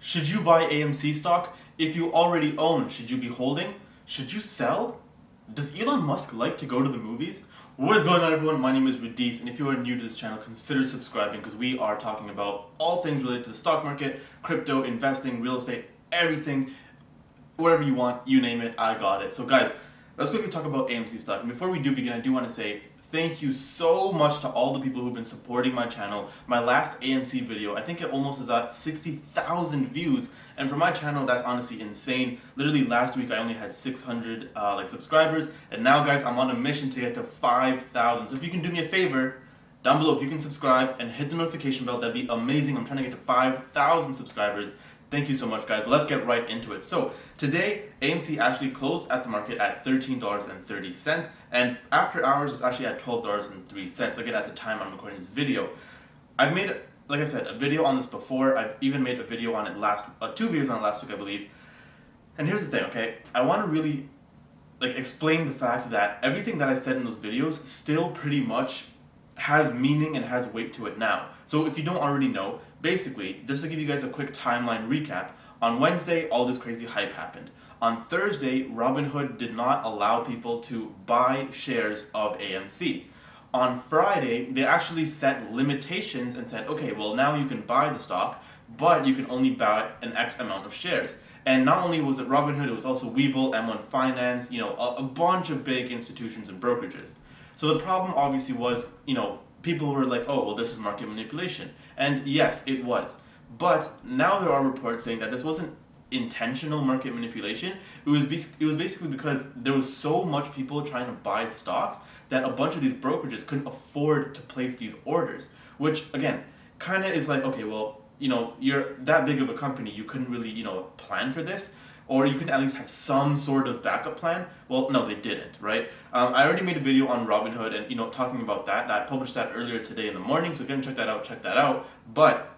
Should you buy AMC stock? If you already own, should you be holding? Should you sell? Does Elon Musk like to go to the movies? What is going on, everyone? My name is Radies, and if you are new to this channel, consider subscribing because we are talking about all things related to the stock market, crypto, investing, real estate, everything, whatever you want, you name it, I got it. So guys, let's quickly talk about AMC stock. And before we do begin, I do want to say thank you so much to all the people who've been supporting my channel. My last AMC video, I think it almost is at 60,000 views. And for my channel, that's honestly insane. Literally last week, I only had 600 subscribers. And now guys, I'm on a mission to get to 5,000. So if you can do me a favor, down below, if you can subscribe and hit the notification bell, that'd be amazing. I'm trying to get to 5,000 subscribers. Thank you so much, guys. But let's get right into it. So today, AMC actually closed at the market at $13.30, and after hours, it's actually at $12.03. Again, at the time I'm recording this video, I've made, like I said, a video on this before. I've even made a video on it two videos on it last week, I believe. And here's the thing, okay? I want to really explain the fact that everything that I said in those videos still pretty much has meaning and has weight to it now. So if you don't already know, basically, just to give you guys a quick timeline recap, on Wednesday, all this crazy hype happened. On Thursday, Robinhood did not allow people to buy shares of AMC. On Friday, they actually set limitations and said, okay, well now you can buy the stock, but you can only buy an X amount of shares. And not only was it Robinhood, it was also Webull, M1 Finance, a bunch of big institutions and brokerages. So the problem obviously was, people were like, oh, well, this is market manipulation. And yes, it was. But now there are reports saying that this wasn't intentional market manipulation. It was basically because there was so much people trying to buy stocks that a bunch of these brokerages couldn't afford to place these orders. Which, again, kind of is like, okay, well, you're that big of a company, you couldn't really, plan for this. Or you could at least have some sort of backup plan. Well, no, they didn't, right? I already made a video on Robinhood and talking about that. I published that earlier today in the morning, so if you haven't checked that out, check that out. But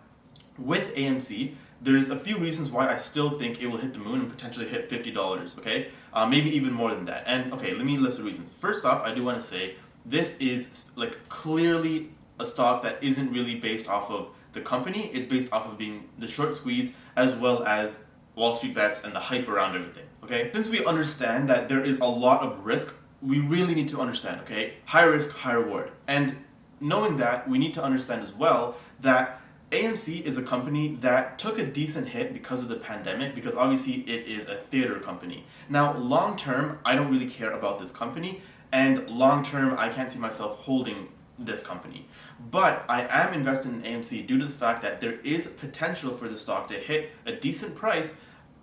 with AMC, there's a few reasons why I still think it will hit the moon and potentially hit $50, okay? Maybe even more than that. And okay, let me list the reasons. First off, I do want to say this is clearly a stock that isn't really based off of the company. It's based off of being the short squeeze as well as Wall Street bets and the hype around everything, okay? Since we understand that there is a lot of risk, we really need to understand, okay? High risk, high reward. And knowing that, we need to understand as well that AMC is a company that took a decent hit because of the pandemic, because obviously it is a theater company. Now, long term, I don't really care about this company, and long term, I can't see myself holding this company. But I am invested in AMC due to the fact that there is potential for the stock to hit a decent price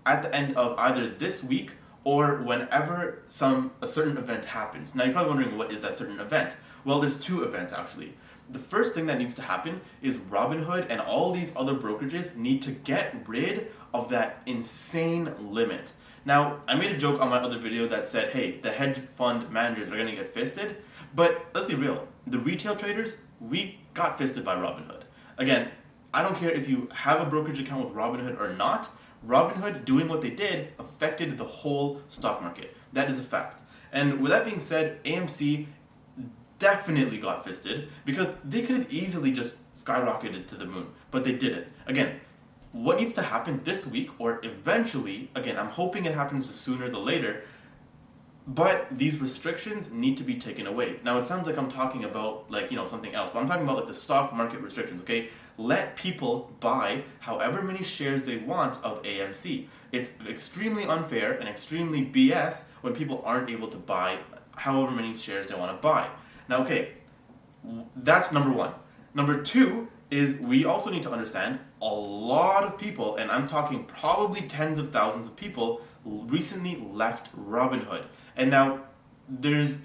at the end of either this week or whenever a certain event happens. Now you're probably wondering, what is that certain event? Well, there's two events actually. The first thing that needs to happen is Robinhood and all these other brokerages need to get rid of that insane limit. Now, I made a joke on my other video that said, hey, the hedge fund managers are gonna get fisted, but let's be real, the retail traders, we got fisted by Robinhood. Again, I don't care if you have a brokerage account with Robinhood or not, Robinhood doing what they did affected the whole stock market. That is a fact. And with that being said, AMC definitely got fisted because they could have easily just skyrocketed to the moon, but they didn't. Again, what needs to happen this week or eventually, again, I'm hoping it happens sooner than later, but these restrictions need to be taken away. Now it sounds like I'm talking about something else, but I'm talking about the stock market restrictions, okay? Let people buy however many shares they want of AMC. It's extremely unfair and extremely BS when people aren't able to buy however many shares they want to buy. Now, okay, that's number one. Number two is we also need to understand a lot of people, and I'm talking probably tens of thousands of people, recently left Robinhood. And now there's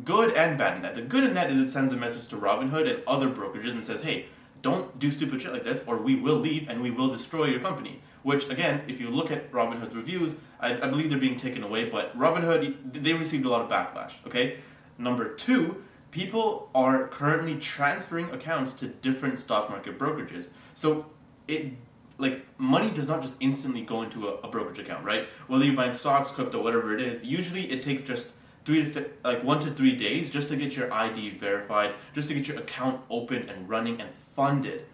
good and bad in that. The good in that is it sends a message to Robinhood and other brokerages and says, hey, don't do stupid shit like this or we will leave and we will destroy your company. Which, again, if you look at Robinhood reviews, I believe they're being taken away, but Robinhood, they received a lot of backlash, okay? Number two, people are currently transferring accounts to different stock market brokerages. So money does not just instantly go into a brokerage account, right? Whether you're buying stocks, crypto, whatever it is, usually it takes just 1 to 3 days just to get your ID verified, just to get your account open and running and funded.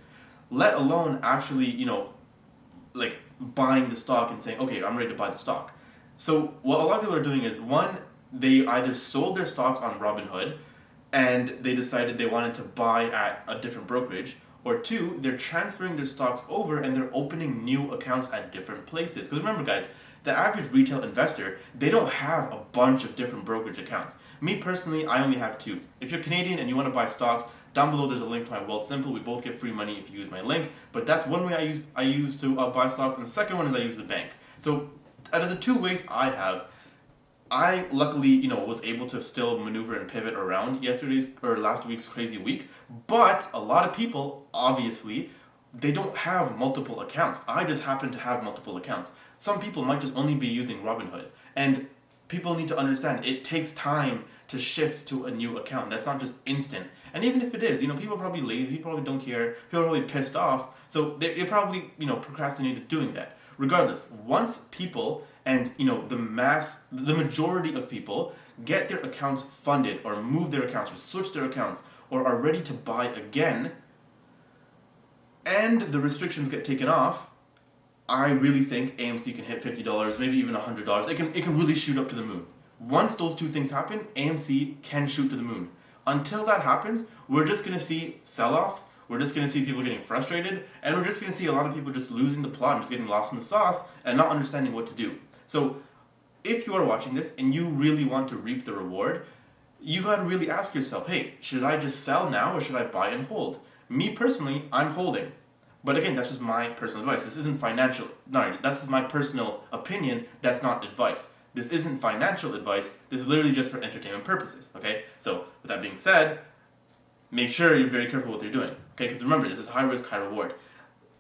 Let alone actually, buying the stock and saying, okay, I'm ready to buy the stock. So what a lot of people are doing is, one, they either sold their stocks on Robinhood and they decided they wanted to buy at a different brokerage, or two, they're transferring their stocks over and they're opening new accounts at different places. Because remember, guys, the average retail investor, they don't have a bunch of different brokerage accounts. Me personally, I only have two. If you're Canadian and you want to buy stocks, down below there's a link to my Wealth Simple. We both get free money if you use my link. But that's one way I use to buy stocks, and the second one is I use the bank. So out of the two ways I have, I luckily, was able to still maneuver and pivot around last week's crazy week. But a lot of people, obviously, they don't have multiple accounts. I just happen to have multiple accounts. Some people might just only be using Robinhood. And people need to understand it takes time to shift to a new account. That's not just instant. And even if it is, people are probably lazy, people probably don't care, people are probably pissed off. So they're probably, procrastinated doing that. Regardless, once people and the majority of people get their accounts funded or move their accounts or switch their accounts or are ready to buy again, and the restrictions get taken off, I really think AMC can hit $50, maybe even $100. It can really shoot up to the moon. Once those two things happen, AMC can shoot to the moon. Until that happens, we're just going to see sell-offs, we're just going to see people getting frustrated, and we're just going to see a lot of people just losing the plot and just getting lost in the sauce and not understanding what to do. So if you are watching this and you really want to reap the reward, you got to really ask yourself, hey, should I just sell now or should I buy and hold? Me personally, I'm holding. But again, that's just my personal advice. This isn't financial. No, that's just my personal opinion. That's not advice. This isn't financial advice. This is literally just for entertainment purposes. Okay? So with that being said, make sure you're very careful what you're doing. Okay? Because remember, this is high risk, high reward.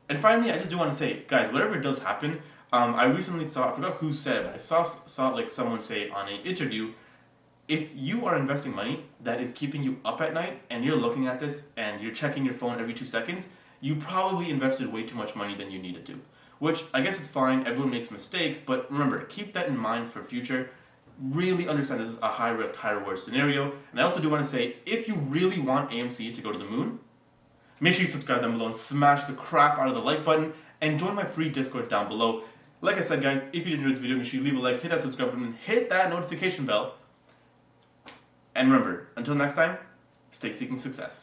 And finally, I just do want to say, guys, whatever does happen, I recently saw, I forgot who said it, but I saw like someone say on an interview, if you are investing money that is keeping you up at night and you're looking at this and you're checking your phone every 2 seconds, you probably invested way too much money than you needed to. Which, I guess it's fine, everyone makes mistakes, but remember, keep that in mind for future. Really understand this is a high risk, high reward scenario. And I also do want to say, if you really want AMC to go to the moon, make sure you subscribe down below and smash the crap out of the like button and join my free Discord down below. Like I said, guys, if you enjoyed this video, make sure you leave a like, hit that subscribe button, and hit that notification bell. And remember, until next time, stay seeking success.